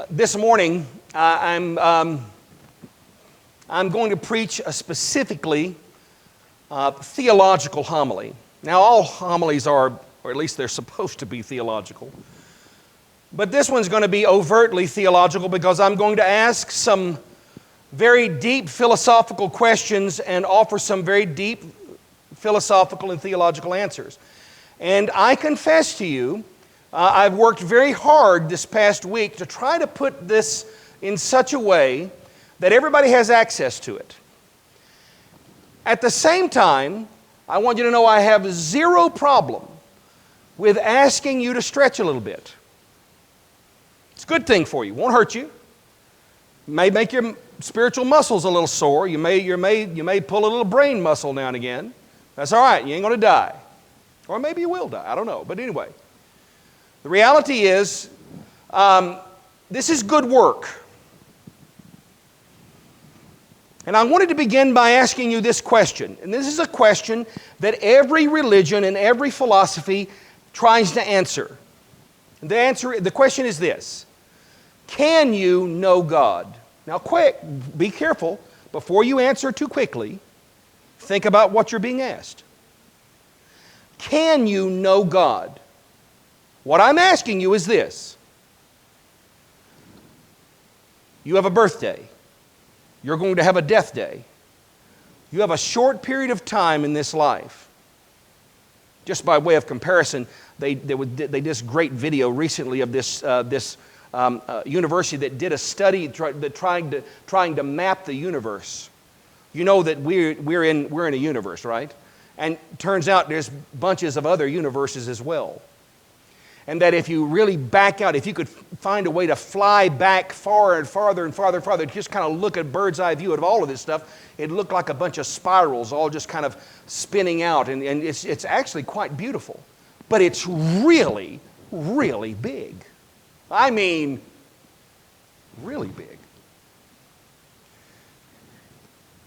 This morning, I'm going to preach a specifically theological homily. Now, all homilies are, or at least they're supposed to be theological. But this one's going to be overtly theological because I'm going to ask some very deep philosophical questions and offer some very deep philosophical and theological answers. And I confess to you, I've worked very hard this past week to try to put this in such a way that everybody has access to it. At the same time, I want you to know I have zero problem with asking you to stretch a little bit. It's a good thing for you. Won't hurt you. May make your spiritual muscles a little sore. You may pull a little brain muscle now and again. That's all right. You ain't going to die. Or maybe you will die. I don't know. But anyway, the reality is this is good work. And I wanted to begin by asking you this question. And this is a question that every religion and every philosophy tries to answer. The question is this: can you know God? Now, quick, be careful. Before you answer too quickly, think about what you're being asked. Can you know God? What I'm asking you is this. You have a birthday. You're going to have a death day. You have a short period of time in this life. Just by way of comparison, they did this great video recently of this university that did a study trying to map the universe. You know that we're in a universe, right? And turns out there's bunches of other universes as well. And that if you really back out, if you could find a way to fly back far and farther and farther and farther, just kind of look at bird's eye view of all of this stuff, it'd look like a bunch of spirals all just kind of spinning out. And it's actually quite beautiful. But it's really, really big. I mean, really big.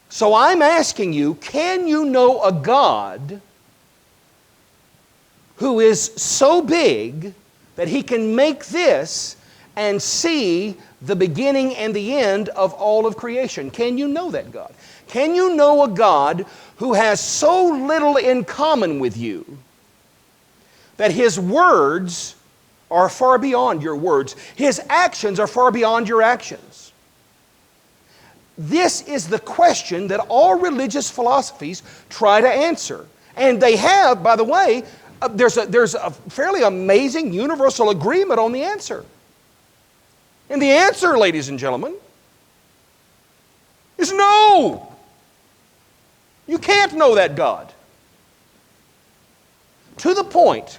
So I'm asking you, can you know a God who is so big that He can make this and see the beginning and the end of all of creation? Can you know that God? Can you know a God who has so little in common with you that His words are far beyond your words? His actions are far beyond your actions. This is the question that all religious philosophies try to answer. And they have, by the way, there's a fairly amazing universal agreement on the answer. And the answer, ladies and gentlemen, is no. You can't know that God. To the point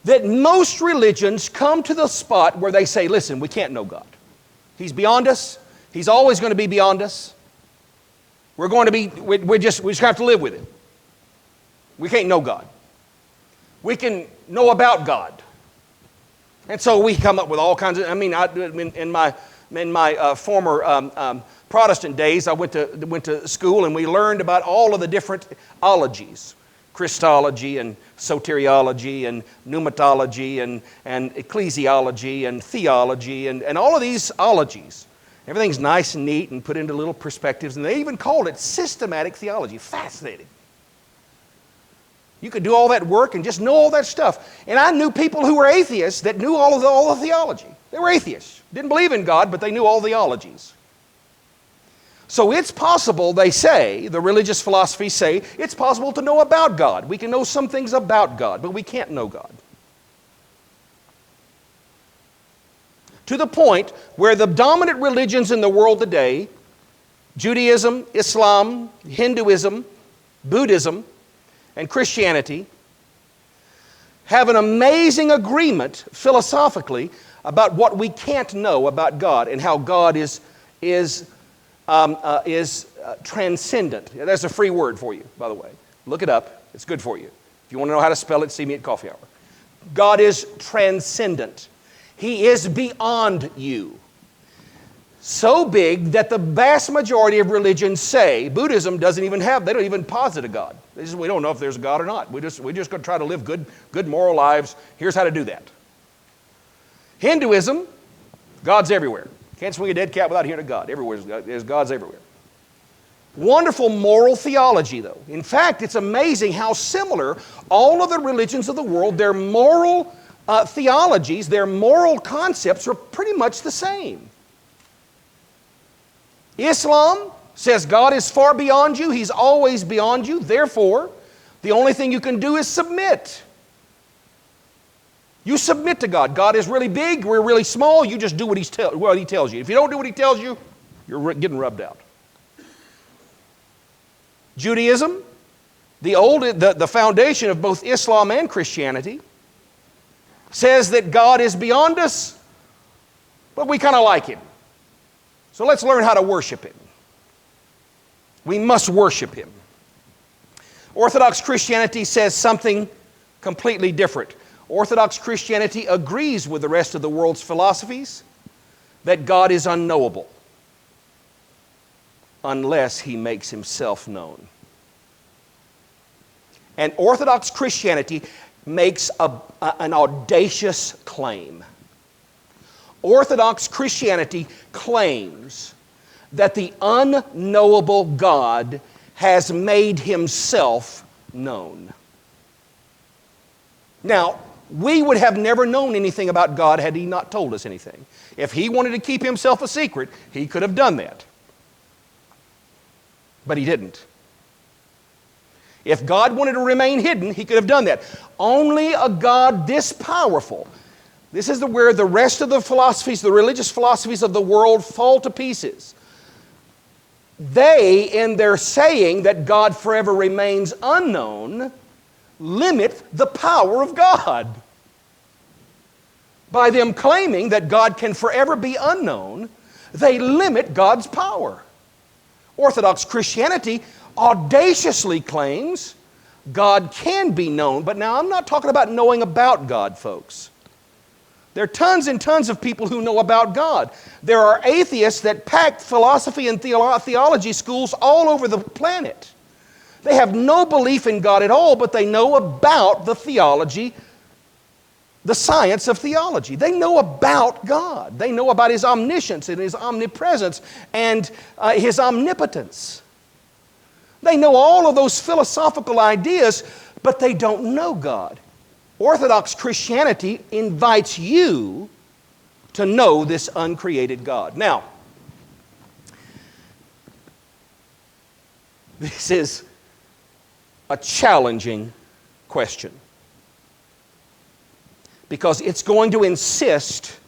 that most religions come to the spot where they say, listen, we can't know God. He's beyond us. He's always going to be beyond us. We just have to live with Him. We can't know God. We can know about God. And so we come up with all kinds of, in my former Protestant days, I went to school and we learned about all of the different ologies. Christology and soteriology and pneumatology and ecclesiology and theology and all of these ologies. Everything's nice and neat and put into little perspectives, and they even called it systematic theology. Fascinating. You could do all that work and just know all that stuff. And I knew people who were atheists that knew all the theology. They were atheists. Didn't believe in God, but they knew all the ologies. So it's possible, they say, the religious philosophies say, it's possible to know about God. We can know some things about God, but we can't know God. To the point where the dominant religions in the world today, Judaism, Islam, Hinduism, Buddhism, and Christianity, have an amazing agreement philosophically about what we can't know about God and how God is transcendent. That's a free word for you, by the way. Look it up. It's good for you. If you want to know how to spell it, see me at coffee hour. God is transcendent. He is beyond you. So big that the vast majority of religions say, Buddhism they don't even posit a God. They say, we don't know if there's a God or not. We're just going to try to live good moral lives. Here's how to do that. Hinduism, God's everywhere. Can't swing a dead cat without hearing a God. Everywhere, there's God's everywhere. Wonderful moral theology, though. In fact, it's amazing how similar all of the religions of the world, their moral theologies, their moral concepts are pretty much the same. Islam says God is far beyond you. He's always beyond you. Therefore, the only thing you can do is submit. You submit to God. God is really big, we're really small. You just do what He tells you. If you don't do what He tells you, you're getting rubbed out. Judaism, the foundation of both Islam and Christianity, says that God is beyond us, but we kind of like Him. So let's learn how to worship Him. We must worship Him. Orthodox Christianity says something completely different. Orthodox Christianity agrees with the rest of the world's philosophies that God is unknowable unless He makes Himself known. And Orthodox Christianity makes an audacious claim. Orthodox Christianity claims that the unknowable God has made Himself known. Now, we would have never known anything about God had He not told us anything. If He wanted to keep Himself a secret, He could have done that. But He didn't. If God wanted to remain hidden, He could have done that. Only a God this powerful. This is where the rest of the philosophies, the religious philosophies of the world fall to pieces. They, in their saying that God forever remains unknown, limit the power of God. By them claiming that God can forever be unknown, they limit God's power. Orthodox Christianity audaciously claims God can be known. But now I'm not talking about knowing about God, folks. There are tons and tons of people who know about God. There are atheists that pack philosophy and theology schools all over the planet. They have no belief in God at all, but they know about the theology, the science of theology. They know about God. They know about His omniscience and His omnipresence and His omnipotence. They know all of those philosophical ideas, but they don't know God. Orthodox Christianity invites you to know this uncreated God. Now, this is a challenging question because it's going to insist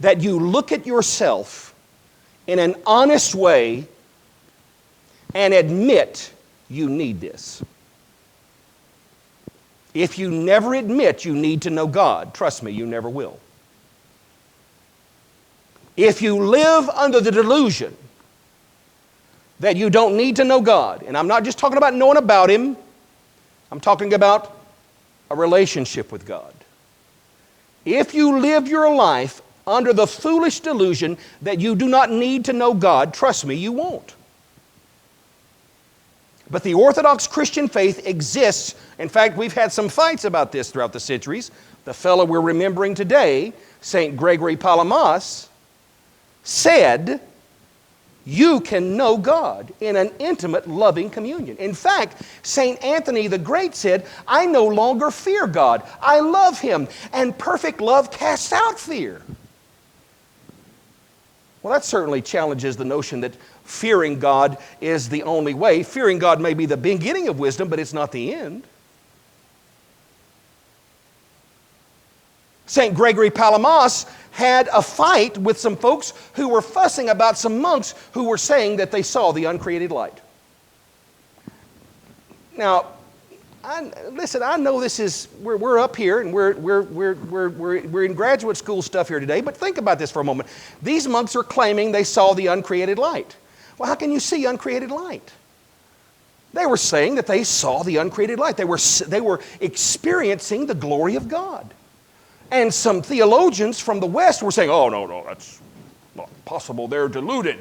that you look at yourself in an honest way and admit you need this. If you never admit you need to know God, trust me, you never will. If you live under the delusion that you don't need to know God, and I'm not just talking about knowing about Him, I'm talking about a relationship with God. If you live your life under the foolish delusion that you do not need to know God, trust me, you won't. But the Orthodox Christian faith exists. In fact, we've had some fights about this throughout the centuries. The fellow we're remembering today, St. Gregory of Palamas, said, you can know God in an intimate, loving communion. In fact, St. Anthony the Great said, I no longer fear God. I love Him, and perfect love casts out fear. Well, that certainly challenges the notion that fearing God is the only way. Fearing God may be the beginning of wisdom, but it's not the end. St. Gregory of Palamas had a fight with some folks who were fussing about some monks who were saying that they saw the uncreated light. Now, listen, I know this is, we're up here and we're in graduate school stuff here today, but think about this for a moment. These monks are claiming they saw the uncreated light. Well, how can you see uncreated light? They were saying that they saw the uncreated light. They were experiencing the glory of God. And some theologians from the West were saying, oh, no, that's not possible. They're deluded.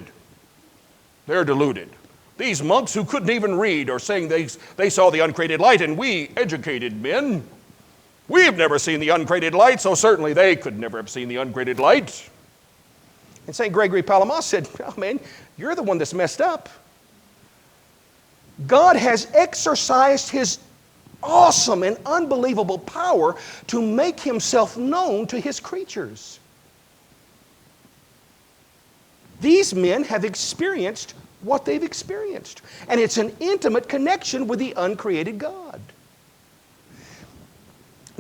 They're deluded. These monks who couldn't even read are saying they saw the uncreated light, and we, educated men, We've never seen the uncreated light, so certainly they could never have seen the uncreated light. And St. Gregory of Palamas said, oh man, you're the one that's messed up. God has exercised His awesome and unbelievable power to make Himself known to His creatures. These men have experienced what they've experienced. And it's an intimate connection with the uncreated God.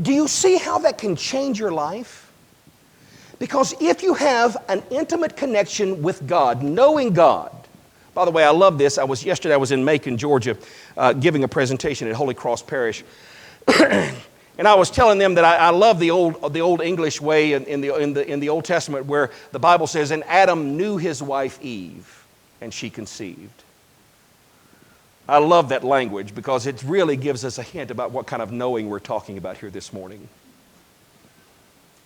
Do you see how that can change your life? Because if you have an intimate connection with God, knowing God, by the way, I love this. Yesterday I was in Macon, Georgia, giving a presentation at Holy Cross Parish. And I was telling them that I love the old English way in the Old Testament where the Bible says, and Adam knew his wife Eve, and she conceived. I love that language because it really gives us a hint about what kind of knowing we're talking about here this morning.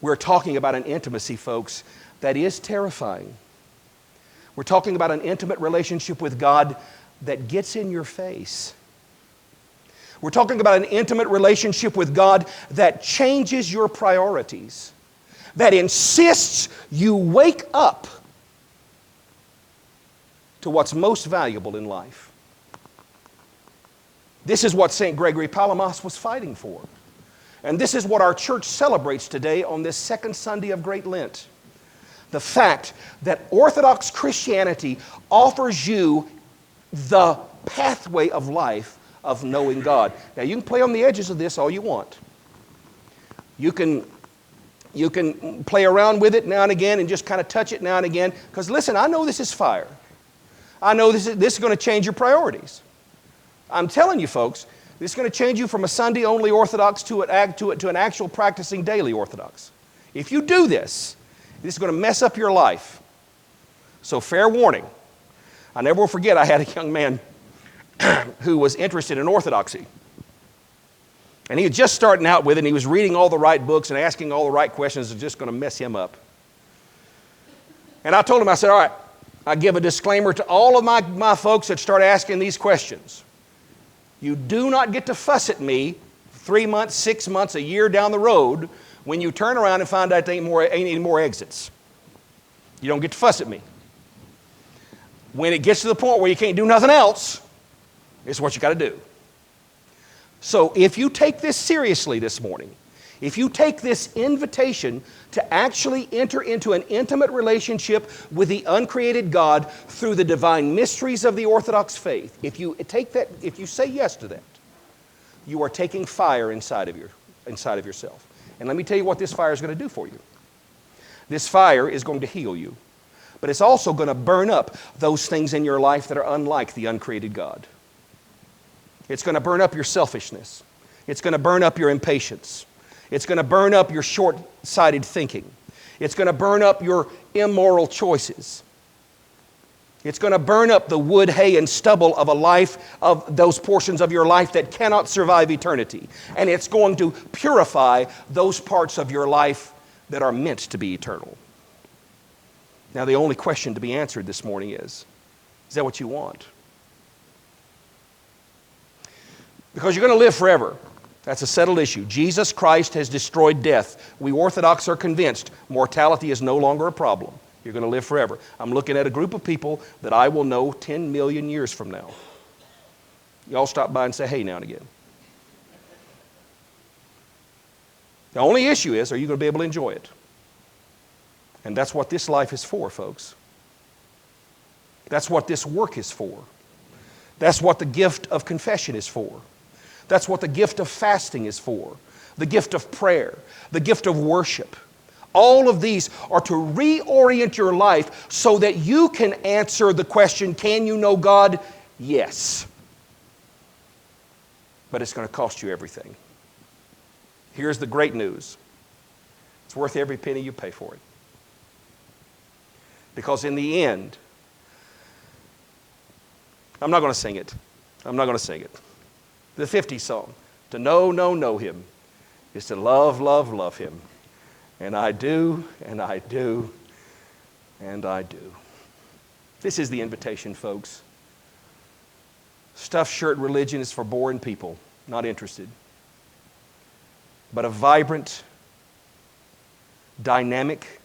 We're talking about an intimacy, folks, that is terrifying. We're talking about an intimate relationship with God that gets in your face. We're talking about an intimate relationship with God that changes your priorities, that insists you wake up to what's most valuable in life. This is what St. Gregory of Palamas was fighting for. And this is what our church celebrates today on this second Sunday of Great Lent. The fact that Orthodox Christianity offers you the pathway of life of knowing God. Now, you can play on the edges of this all you want. You can play around with it now and again and just kind of touch it now and again. Because listen, I know this is fire. I know this is going to change your priorities. I'm telling you, folks, this is going to change you from a Sunday-only Orthodox to an actual practicing daily Orthodox. If you do this, this is going to mess up your life. So fair warning. I never will forget I had a young man who was interested in Orthodoxy. And he was just starting out with it, and he was reading all the right books and asking all the right questions that are just going to mess him up. And I told him, I said, all right, I give a disclaimer to all of my folks that start asking these questions. You do not get to fuss at me 3 months, 6 months, a year down the road when you turn around and find out there ain't any more exits. You don't get to fuss at me. When it gets to the point where you can't do nothing else, it's what you got to do. So if you take this seriously this morning, if you take this invitation to actually enter into an intimate relationship with the uncreated God through the divine mysteries of the Orthodox faith, if you say yes to that, you are taking fire inside of yourself. And let me tell you what this fire is going to do for you. This fire is going to heal you, but it's also going to burn up those things in your life that are unlike the uncreated God. It's going to burn up your selfishness. It's going to burn up your impatience. It's going to burn up your short-sighted thinking. It's going to burn up your immoral choices. It's going to burn up the wood, hay, and stubble of a life, of those portions of your life that cannot survive eternity. And it's going to purify those parts of your life that are meant to be eternal. Now, the only question to be answered this morning is that what you want? Because you're going to live forever. That's a settled issue. Jesus Christ has destroyed death. We Orthodox are convinced mortality is no longer a problem. You're going to live forever. I'm looking at a group of people that I will know 10 million years from now. Y'all stop by and say hey now and again. The only issue is, are you going to be able to enjoy it? And that's what this life is for, folks. That's what this work is for. That's what the gift of confession is for. That's what the gift of fasting is for. The gift of prayer. The gift of worship. All of these are to reorient your life so that you can answer the question, can you know God? Yes. But it's going to cost you everything. Here's the great news. It's worth every penny you pay for it. Because in the end, I'm not going to sing it. I'm not going to sing it. The 50s song, to know him, is to love him. And I do, and I do, and I do. This is the invitation, folks. Stuffed shirt religion is for boring people, not interested. but a vibrant, dynamic,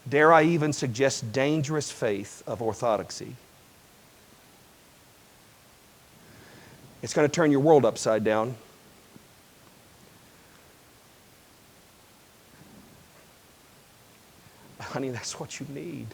dare I even suggest dangerous faith of orthodoxy. It's going to turn your world upside down. Honey, that's what you need.